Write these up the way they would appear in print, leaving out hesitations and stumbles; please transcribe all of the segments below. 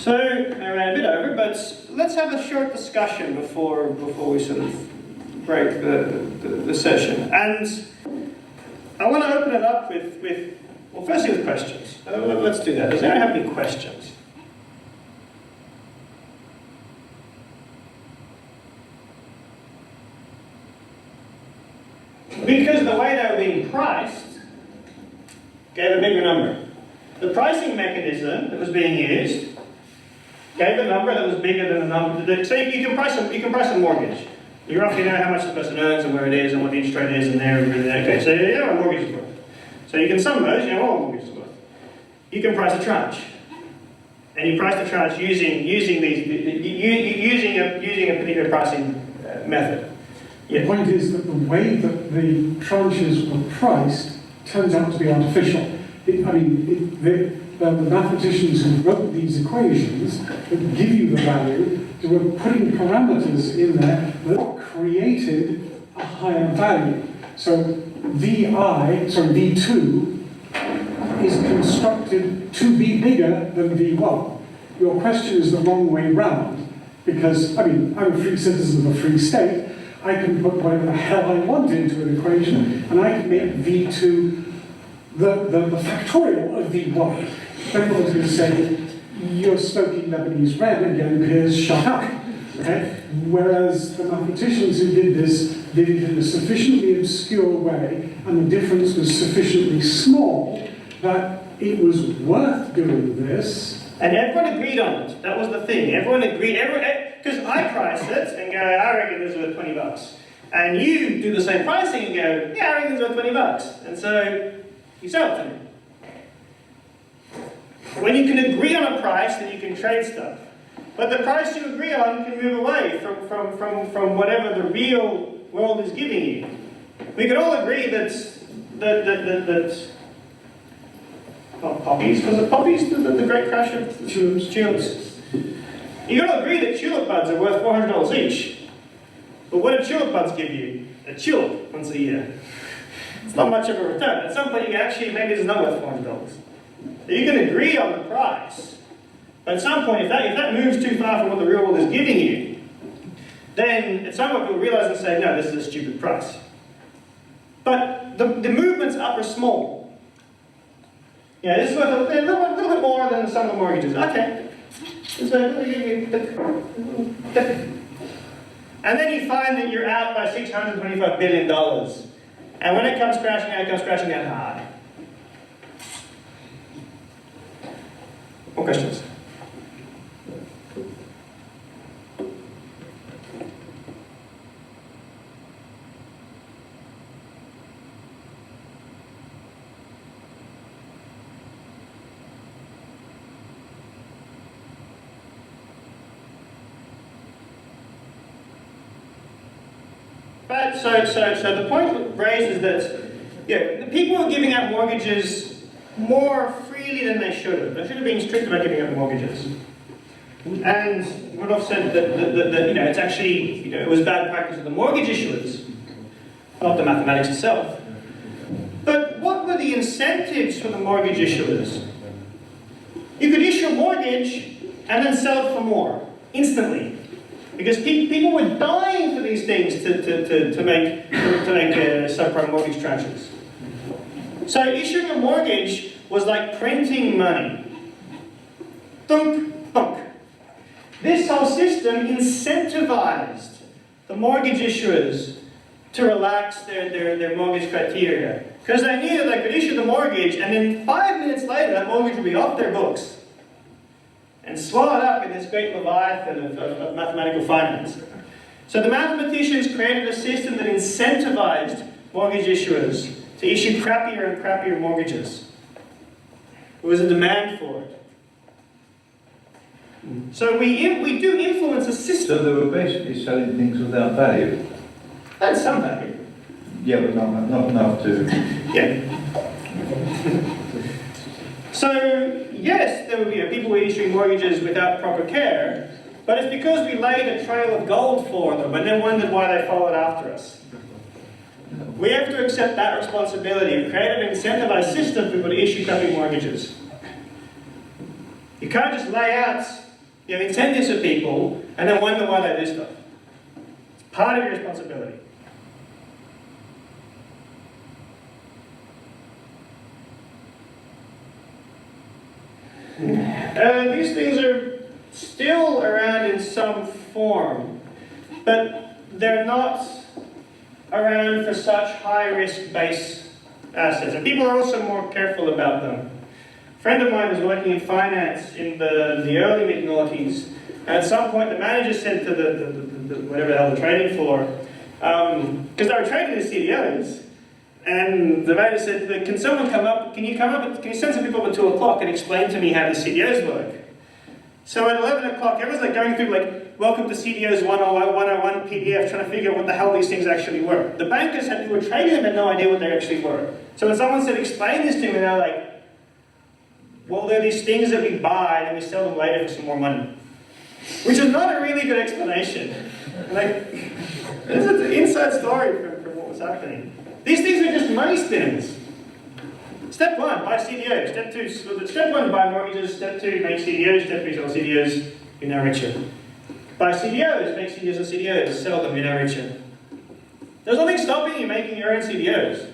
So, I ran a bit over, but let's have a short discussion before we sort of break the session. And I want to open it up with well, firstly with questions. Let's do that. Does anyone have any questions? Because the way they were being priced gave a bigger number. The pricing mechanism that was being used gave a number that was bigger than the number. So you can price a mortgage. You roughly know how much the person earns and where it is and what the interest rate is and there and everything. Okay, so you know what a mortgage is worth. So you can sum those, you know what a mortgage is worth. You can price a tranche. And you price the tranche using a particular pricing method. The point is that the way that the tranches were priced turns out to be artificial. The mathematicians who wrote these equations that give you the value, they were putting parameters in there that created a higher value. So V2 is constructed to be bigger than V1. Your question is the wrong way round, because, I'm a free citizen of a free state. I can put whatever the hell I want into an equation, and I can make V2 the factorial of V1. Everyone's going to say, you're smoking Lebanese bread, and Young Peers, shut up. Okay? Whereas the mathematicians who did this did it in a sufficiently obscure way, and the difference was sufficiently small that it was worth doing this. And everyone agreed on it. That was the thing. Everyone agreed. Because I price it and go, I reckon this is worth $20. And you do the same pricing and go, yeah, I reckon this is worth $20. And so you sell it to me. When you can agree on a price, then you can trade stuff. But the price you agree on can move away from whatever the real world is giving you. We can all agree that poppies, was it poppies, the great crash of tulips? You can all agree that tulip buds are worth $400 each. But what do tulip buds give you? A tulip once a year. It's not much of a return. At some point you can actually, maybe it's not worth $400. So you can agree on the price. But at some point, if that moves too far from what the real world is giving you, then at some point you'll realize and say, no, this is a stupid price. But the movements up are small. Yeah, this is worth a little bit more than some of the mortgages. Okay. And then you find that you're out by $625 billion. And when it comes crashing out, it comes crashing out hard. More questions? But so the point raised is that the people are giving out mortgages more freely than they should have. They should have been strict about giving out mortgages. And Rudolph said that it's actually it was bad practice of the mortgage issuers, not the mathematics itself. But what were the incentives for the mortgage issuers? You could issue a mortgage and then sell it for more instantly. Because people were dying for these things to make subprime mortgage tranches. So issuing a mortgage was like printing money. Thunk, thunk. This whole system incentivized the mortgage issuers to relax their mortgage criteria. Because they knew that they could issue the mortgage and then 5 minutes later that mortgage would be off their books and swallowed up in this great leviathan of mathematical finance. So the mathematicians created a system that incentivized mortgage issuers to issue crappier and crappier mortgages. There was a demand for it. So we do influence a system. So they were basically selling things without value? That's some value. Yeah, but not enough to... Yeah. So, yes, there were people were issuing mortgages without proper care, but it's because we laid a trail of gold for them and then wondered why they followed after us. We have to accept that responsibility. We created an incentivized system for people to issue crappy mortgages. You can't just lay out You have incentives for people, and then wonder why they do stuff. It's part of your responsibility. These things are still around in some form, but they're not around for such high-risk base assets. And people are also more careful about them. A friend of mine was working in finance in the early mid-noughties, and at some point the manager said to the whatever the hell the trading floor, because they were trading the CDOs, and the manager said, can someone come up, can you send some people up at 2 o'clock and explain to me how the CDOs work? So at 11 o'clock, everyone's like going through like, welcome to CDOs 101 PDF, trying to figure out what the hell these things actually were. The bankers who were trading them had no idea what they actually were. So when someone said, explain this to me, they're like, well, they're these things that we buy and then we sell them later for some more money. Which is not a really good explanation. Like, this is an inside story from what was happening. These things are just money spinners. Step 1, buy CDOs. Step 1, buy mortgages. Step 2, make CDOs. Step 3, sell CDOs. You're now richer. Buy CDOs, make CDOs and CDOs. Sell them, you're now richer. There's nothing stopping you making your own CDOs.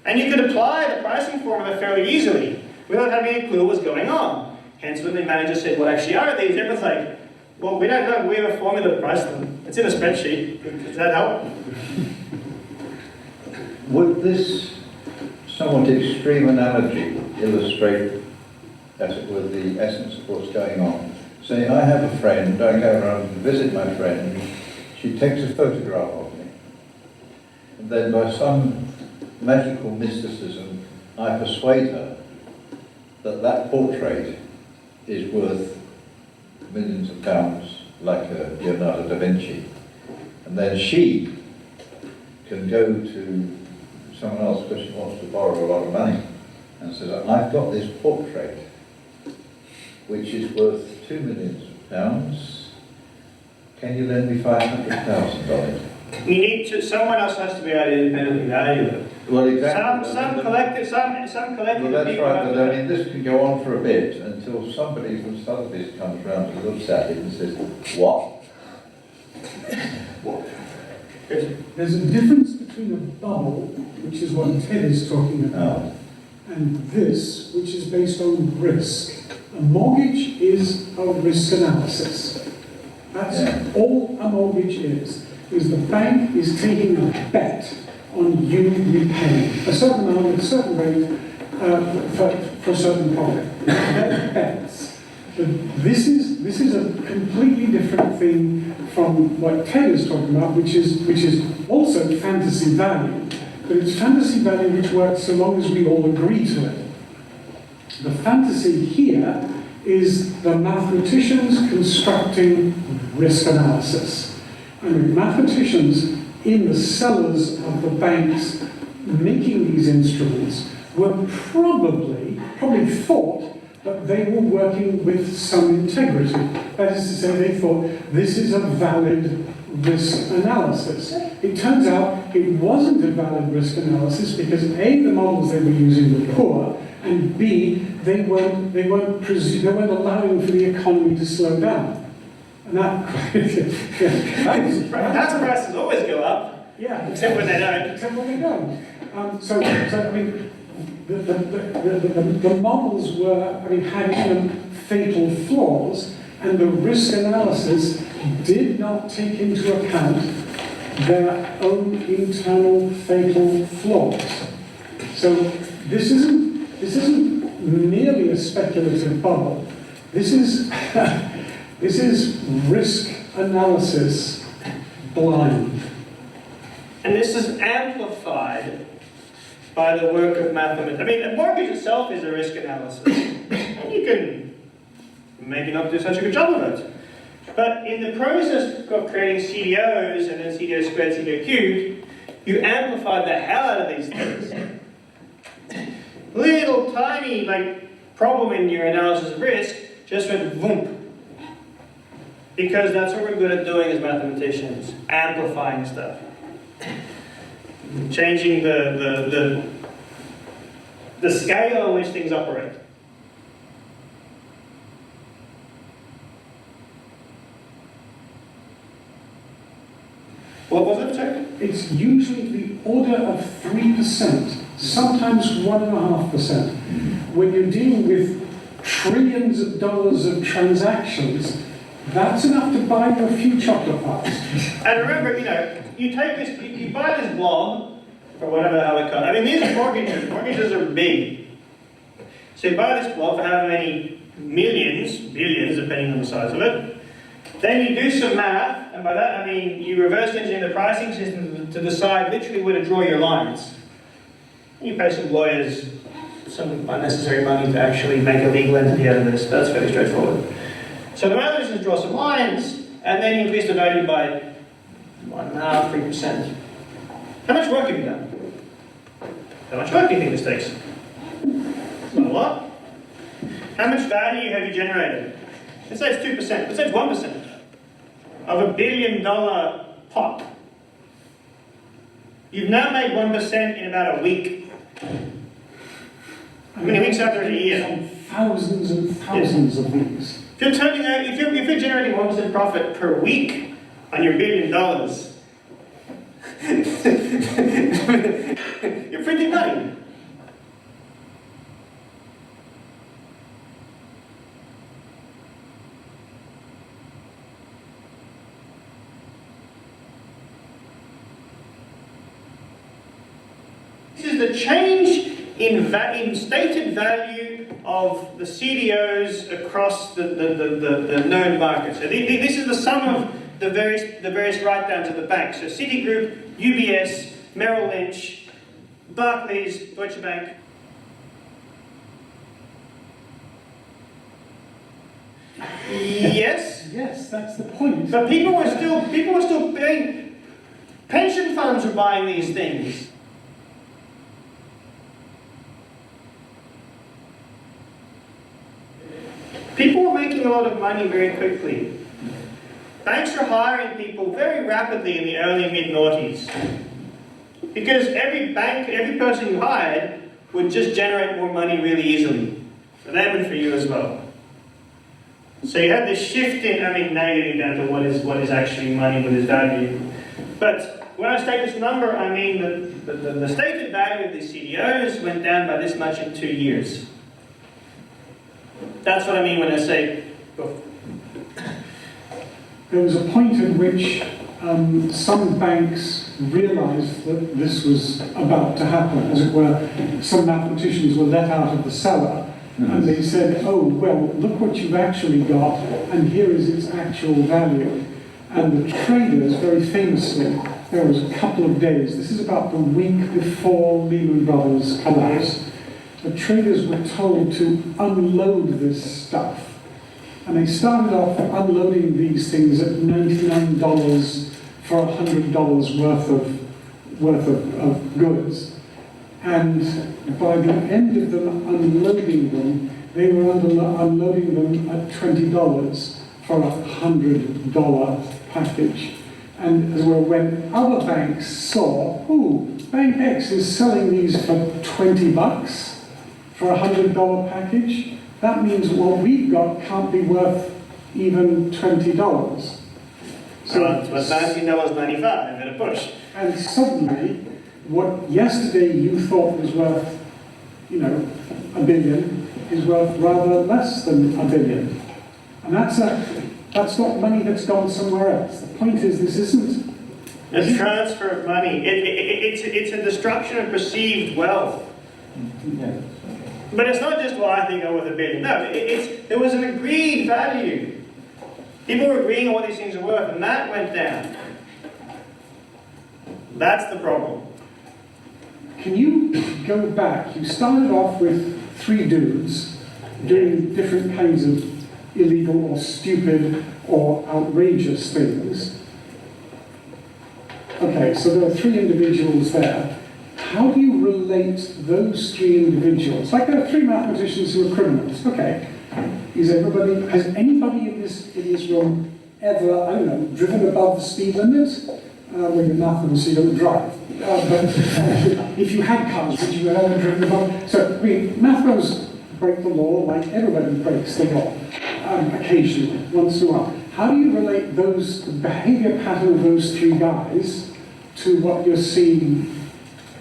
And you could apply the pricing formula fairly easily without having a clue what's going on. Hence, when the manager said, what actually are these? Everyone's like, well, we don't know. We have a formula to price them. It's in a spreadsheet. Does that help? Would this somewhat extreme analogy illustrate, as it were, the essence of what's going on? Say, I have a friend, I go around and visit my friend, she takes a photograph of me, and then by some magical mysticism, I persuade her that that portrait is worth millions of pounds, like Leonardo da Vinci. And then she can go to someone else because she wants to borrow a lot of money and says, I've got this portrait which is worth 2 million pounds. Can you lend me $500,000? You need to, someone else has to be able to independently value it. Well, exactly. Some collective Well, that's people right, have but I mean, this can go on for a bit until somebody from Sotheby's comes round and looks at it and says, what? What? There's a difference between a bubble, which is what Ted is talking about, and this, which is based on risk. A mortgage is a risk analysis. That's all a mortgage is the bank is taking a bet on you repaying a certain amount at a certain rate for a certain profit. They're bets. But this is a completely different thing from what Ted is talking about, which is also fantasy value. But it's fantasy value which works so long as we all agree to it. The fantasy here is the mathematicians constructing risk analysis. I mean, mathematicians in the cellars of the banks making these instruments were probably thought that they were working with some integrity. That is to say, they thought this is a valid risk analysis. It turns out it wasn't a valid risk analysis because A, the models they were using were poor, and B, they weren't allowing for the economy to slow down. And house prices always go up. Yeah. Except when they don't. Except when they don't. So I mean, the models were, had in them fatal flaws, and the risk analysis did not take into account their own internal fatal flaws. So this isn't merely a speculative bubble. This is risk analysis blind. And this is amplified by the work of mathematics. I mean, a mortgage itself is a risk analysis. And you can maybe not do such a good job of it. But in the process of creating CDOs and then CDO squared, CDO cubed, you amplify the hell out of these things. Little tiny problem in your analysis of risk just went voomp. Because that's what we're good at doing as mathematicians, amplifying stuff. Changing the scale on which things operate. What was it, sir? It's usually the order of 3%, sometimes 1.5%. When you're dealing with trillions of dollars of transactions, that's enough to buy you a few chocolate bars. And remember, you know, you take this, you buy this blob, or whatever the hell it costs. I mean, these are mortgages. Mortgages are big. So you buy this blob for however many millions, billions, depending on the size of it. Then you do some math, and by that I mean you reverse engineer the pricing system to decide literally where to draw your lines. You pay some lawyers some unnecessary money to actually make a legal entity out of this. That's fairly straightforward. So the mathematicians just draw some lines, and then you increase the value by 1.5%, 3%. How much work have you done? How much work do you think this takes? It's not a lot. How much value have you generated? Let's say it's 2%. Let's say it's 1% of $1 billion pot. You've now made 1% in about a week. How many weeks after a year? Thousands and thousands of weeks. If you're turning out, if you're generating 1% profit per week on your $1 billion, you're printing money. This is the change in stated value of the CDOs across the known markets. So this is the sum of the various write-downs of the banks. So Citigroup, UBS, Merrill Lynch, Barclays, Deutsche Bank. Yes. Yes, that's the point. But people were still paying. Pension funds were buying these things. People were making a lot of money very quickly. Banks were hiring people very rapidly in the early mid-noughties. Because every person you hired would just generate more money really easily. For them and for you as well. So you had this shift in, now getting down to what is actually money, what is value. But when I state this number, I mean the stated value of the CDOs went down by this much in 2 years. That's what I mean when I say... There was a point at which some banks realized that this was about to happen, as it were. Some mathematicians were let out of the cellar, and they said, oh, well, look what you've actually got, and here is its actual value. And the traders, very famously, there was a couple of days, this is about the week before Lehman Brothers collapsed, the traders were told to unload this stuff. And they started off unloading these things at $99 for $100 worth of goods. And by the end of them unloading them, they were unloading them at $20 for a $100 package. And as well, when other banks saw, ooh, Bank X is selling these for $20 for a $100 package, that means what we've got can't be worth even $20. So it's $19.95 at a push. And suddenly, what yesterday you thought was worth, $1 billion, is worth rather less than $1 billion. And that's not money that's gone somewhere else. The point is, this isn't a transfer of money. It's a destruction of perceived wealth. Yeah. But it's not just, well, I think I'm worth $1 billion. No, there was an agreed value. People were agreeing on what these things are worth, and that went down. That's the problem. Can you go back? You started off with 3 dudes doing different kinds of illegal or stupid or outrageous things. Okay, so there are 3 individuals there. How do you relate those 3 individuals? Like there are 3 mathematicians who are criminals. Okay, has anybody in this room ever, I don't know, driven above the speed limit? Well, you're mathematicians, so you don't drive. But if you had cars, would you have ever driven above? So, mathematics break the law like everybody breaks the law, occasionally, once in a while. how do you relate the behavior pattern of those three guys to what you're seeing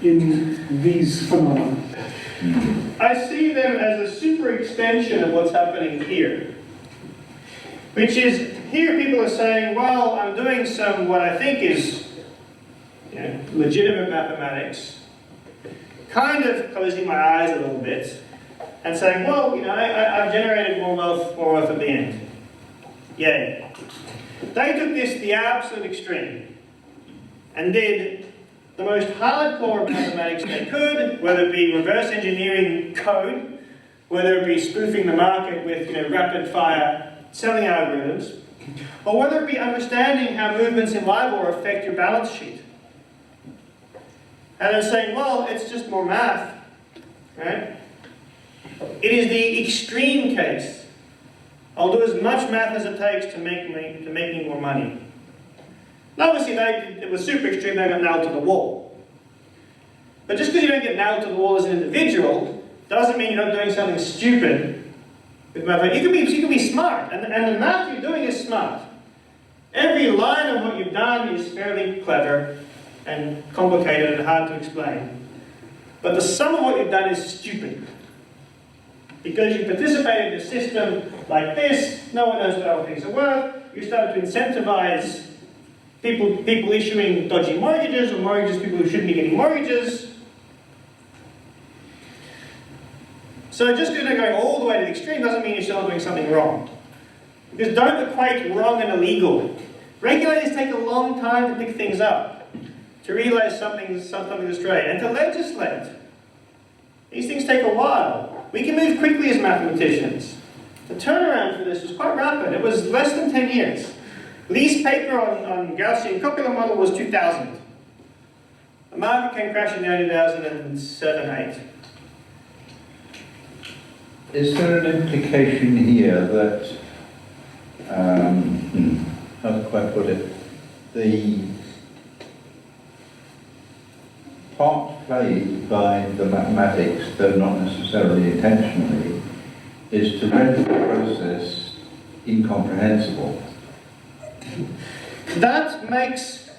in these phenomena? I see them as a super extension of what's happening here. Which is, here people are saying, well, I'm doing some, what I think is legitimate mathematics, kind of closing my eyes a little bit, and saying, well, I've generated more wealth at the end. Yay. They took this to the absolute extreme, and did the most hardcore mathematics they could, whether it be reverse engineering code, whether it be spoofing the market with rapid-fire selling algorithms, or whether it be understanding how movements in LIBOR affect your balance sheet. And they're saying, well, it's just more math, right? It is the extreme case. I'll do as much math as it takes to make me more money. And obviously, it was super extreme, they got nailed to the wall. But just because you don't get nailed to the wall as an individual, doesn't mean you're not doing something stupid with math. You can be smart, and the math you're doing is smart. Every line of what you've done is fairly clever and complicated and hard to explain. But the sum of what you've done is stupid. Because you participated in a system like this, no one knows what other things are worth, you started to incentivize people issuing dodgy mortgages, or mortgages people who shouldn't be getting mortgages. So just because you're going all the way to the extreme doesn't mean you're still doing something wrong. Because don't equate wrong and illegal. Regulators take a long time to pick things up, to realize something's astray, and to legislate. These things take a while. We can move quickly as mathematicians. The turnaround for this was quite rapid. It was less than 10 years. Least paper on Gaussian copula model was 2000. The market came crashing down in 2007-8. Is there an implication here that, how to quite put it, the part played by the mathematics, though not necessarily intentionally, is to render the process incomprehensible? That makes,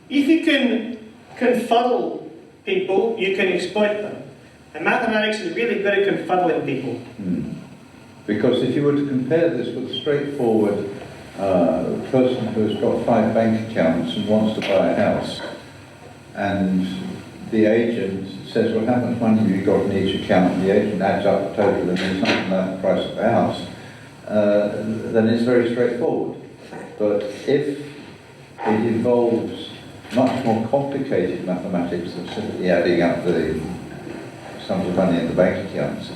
if you can confuddle people, you can exploit them. And mathematics is really good at confuddling people. Because if you were to compare this with a straightforward person who has got 5 bank accounts and wants to buy a house, and the agent says, well, how much money have you got in each account? And the agent adds up the total and then something like the price of the house, then it's very straightforward. But if it involves much more complicated mathematics than simply adding up the sums of money in the bank accounts,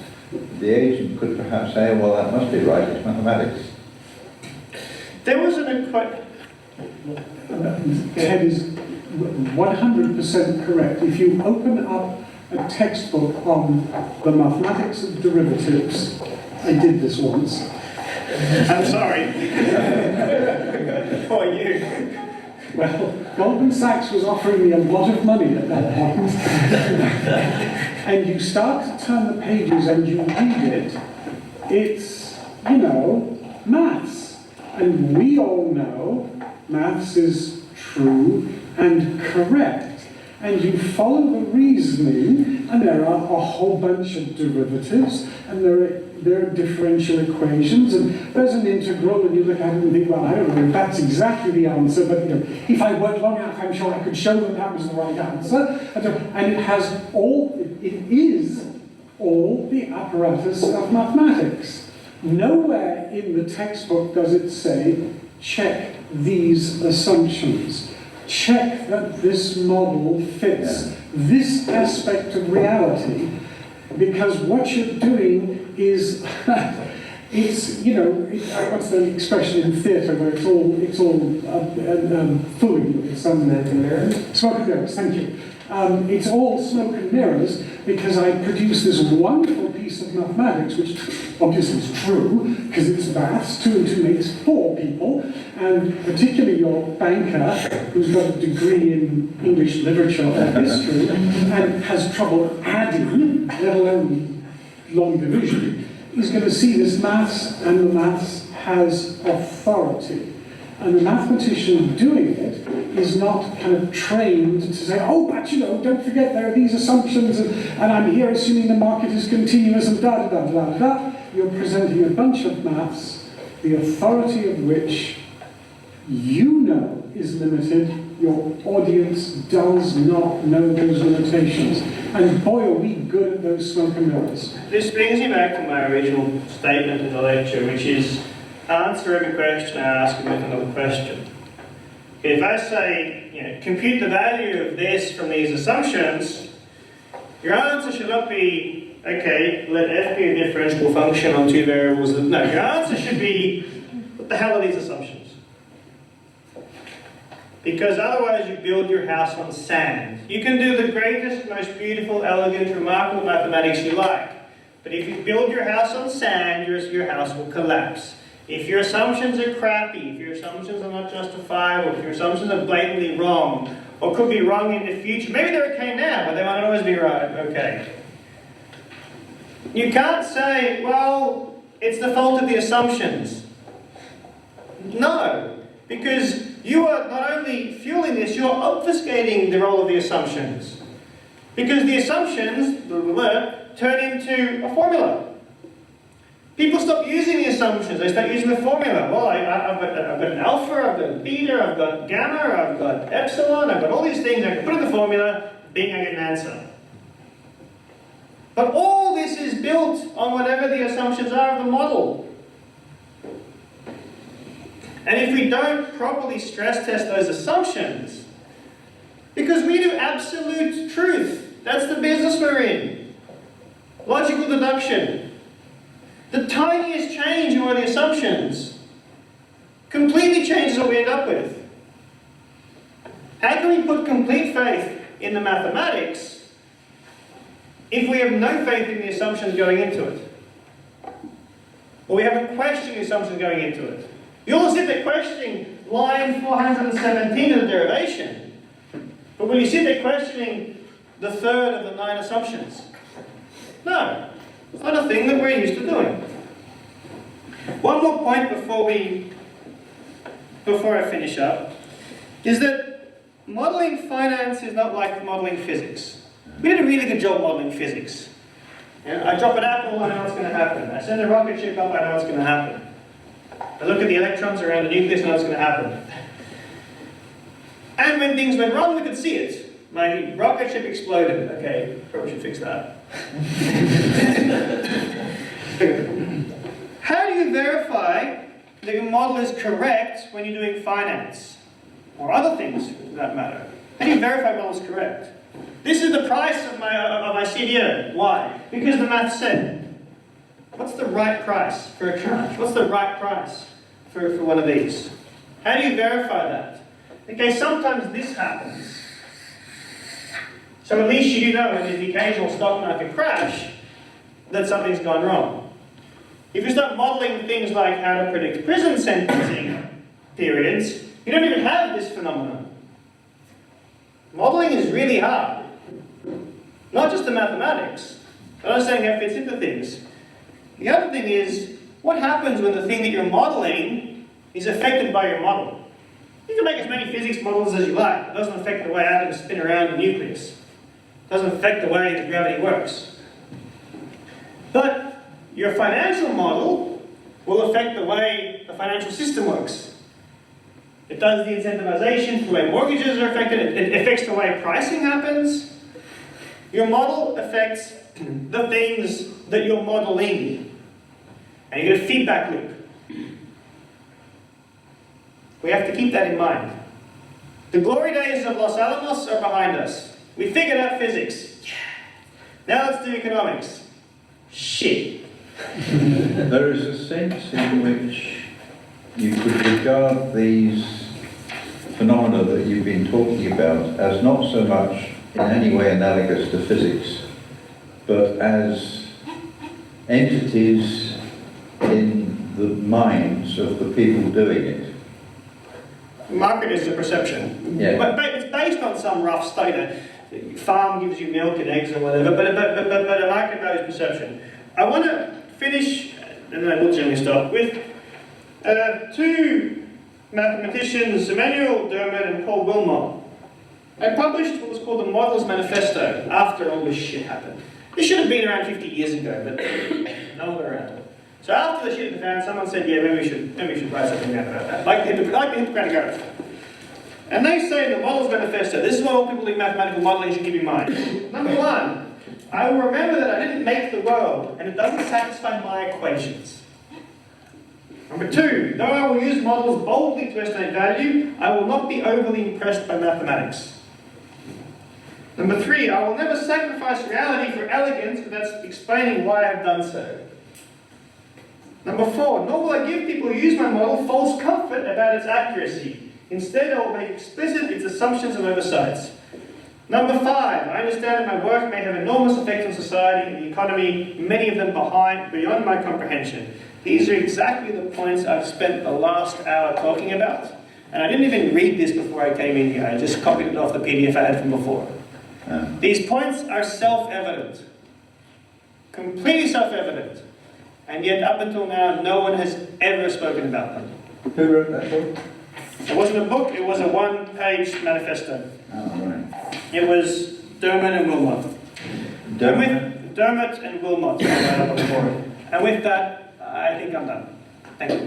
the agent could perhaps say, well, that must be right, it's mathematics. There was an quite... Ted is 100% correct. If you open up a textbook on the mathematics of derivatives, I did this once. I'm sorry. For you. Well, Goldman Sachs was offering me a lot of money at that point. And you start to turn the pages and you read it, it's, maths. And we all know maths is true and correct. And you follow the reasoning, and there are a whole bunch of derivatives, and there are differential equations, and there's an integral, and you look at it and think, well, I don't know if that's exactly the answer, but if I worked long enough, I'm sure I could show that that was the right answer. And it is all the apparatus of mathematics. Nowhere in the textbook does it say, check these assumptions. Check that this model fits this aspect of reality, because what you're doing is, what's the expression in theatre where it's all fooling with smoke and mirrors? Smoke and mirrors, thank you. It's all smoke and mirrors because I produce this wonderful piece of mathematics, which obviously is true, because it's maths, 2 and 2 makes 4 people, and particularly your banker, who's got a degree in English literature or history, and has trouble adding, let alone long division, is going to see this maths, and the maths has authority. And the mathematician doing it is not kind of trained to say, oh, but you know, don't forget there are these assumptions, and I'm here assuming the market is continuous, and da da da da da da. You're presenting a bunch of maths, the authority of which you know is limited. Your audience does not know those limitations. And boy, are we good at those smoke and mirrors. This brings me back to my original statement in the lecture, which is answer every question I ask with another question. If I say, you know, compute the value of this from these assumptions, your answer should not be, okay, let f be a differentiable function on two variables. No, your answer should be, what the hell are these assumptions? Because otherwise you build your house on sand. You can do the greatest, most beautiful, elegant, remarkable mathematics you like. But if you build your house on sand, your house will collapse. If your assumptions are crappy, if your assumptions are not justifiable, if your assumptions are blatantly wrong, or could be wrong in the future, maybe they're okay now, but they might not always be right, okay. You can't say, well, it's the fault of the assumptions. No, because you are not only fueling this, you're obfuscating the role of the assumptions. Because the assumptions, turn into a formula. People stop using the assumptions, they start using the formula. Well, I've got an alpha, I've got a beta, I've got gamma, I've got epsilon, I've got all these things, I can put in the formula, bing, I get an answer. But all this is built on whatever the assumptions are of the model. And if we don't properly stress test those assumptions, because we do absolute truth, that's the business we're in. Logical deduction. The tiniest change in one of the assumptions completely changes what we end up with. How can we put complete faith in the mathematics if we have no faith in the assumptions going into it? Or we haven't questioned the assumptions going into it? You all sit there questioning line 417 of the derivation, but will you sit there questioning the third of the 9 assumptions? No, it's not a thing that we're used to doing. One more point before I finish up, is that modelling finance is not like modelling physics. We did a really good job modelling physics. I drop an apple, I know what's going to happen. I send a rocket ship up, I know what's going to happen. I look at the electrons around the nucleus and what's going to happen. And when things went wrong, we could see it. My rocket ship exploded. Okay, probably should fix that. How do you verify that your model is correct when you're doing finance? Or other things, for that matter. How do you verify your model is correct? This is the price of my CDO. Why? Because the math said. What's the right price for a charge? What's the right price for one of these? How do you verify that? Okay, sometimes this happens. So at least you do know when there's the occasional stock market crash that something's gone wrong. If you start modelling things like how to predict prison sentencing periods, you don't even have this phenomenon. Modelling is really hard. Not just the mathematics. I'm not saying how it fits into things. The other thing is, what happens when the thing that you're modelling is affected by your model? You can make as many physics models as you like. It doesn't affect the way atoms spin around the nucleus. It doesn't affect the way that gravity works. But your financial model will affect the way the financial system works. It does the incentivization for the way mortgages are affected. It affects the way pricing happens. Your model affects the things that you're modeling. And you get a feedback loop. We have to keep that in mind. The glory days of Los Alamos are behind us. We figured out physics. Now let's do economics. Shit. There is a sense in which you could regard these phenomena that you've been talking about as not so much in any way analogous to physics, but as entities in the minds of the people doing it. Market is a perception. Yeah. But it's based on some rough study. The farm gives you milk and eggs or whatever, but a market-based perception. I want to finish, and then I will generally stop, with two mathematicians Emmanuel, Dermot, and Paul Wilmot, they published what was called the Models Manifesto after all this shit happened. This should have been around 50 years ago, but no one got around to it. So after the shit had found, someone said, yeah, maybe we should write something down about that, like the Hippocratic Oath. And they say in the Models Manifesto, this is what all people in mathematical modelling should keep in mind. Number one, I will remember that I didn't make the world, and it doesn't satisfy my equations. Number two, though I will use models boldly to estimate value, I will not be overly impressed by mathematics. Number three, I will never sacrifice reality for elegance without explaining why I have done so. Number four, nor will I give people who use my model false comfort about its accuracy. Instead, I will make explicit its assumptions and oversights. Number five, I understand that my work may have enormous effects on society and the economy, many of them beyond my comprehension. These are exactly the points I've spent the last hour talking about. And I didn't even read this before I came in here. I just copied it off the PDF I had from before. These points are self-evident. Completely self-evident. And yet, up until now, no one has ever spoken about them. Who wrote that book? It wasn't a book, it was a one-page manifesto. Oh, right. It was Dermot and Wilmot. Dermot and Wilmot. And with that, I think I'm done. Thank you.